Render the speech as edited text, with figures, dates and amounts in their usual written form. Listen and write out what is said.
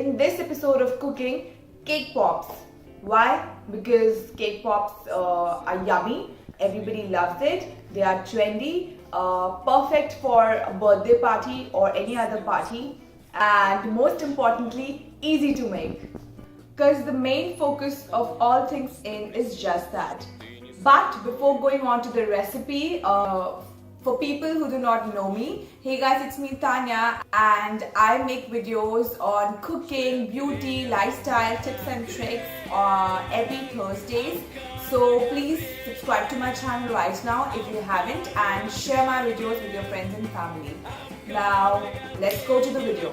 in this episode of cooking, cake pops. Why? Because cake pops are yummy. Everybody loves it. They are trendy, perfect for a birthday party or any other party, and most importantly, easy to make. Because the main focus of all things in is just that. But before going on to the recipe, for people who do not know me, hey guys, it's me Tanya, and I make videos on cooking, beauty, lifestyle, tips and tricks every Thursdays. So please subscribe to my channel right now if you haven't, and share my videos with your friends and family. Now let's go to the video.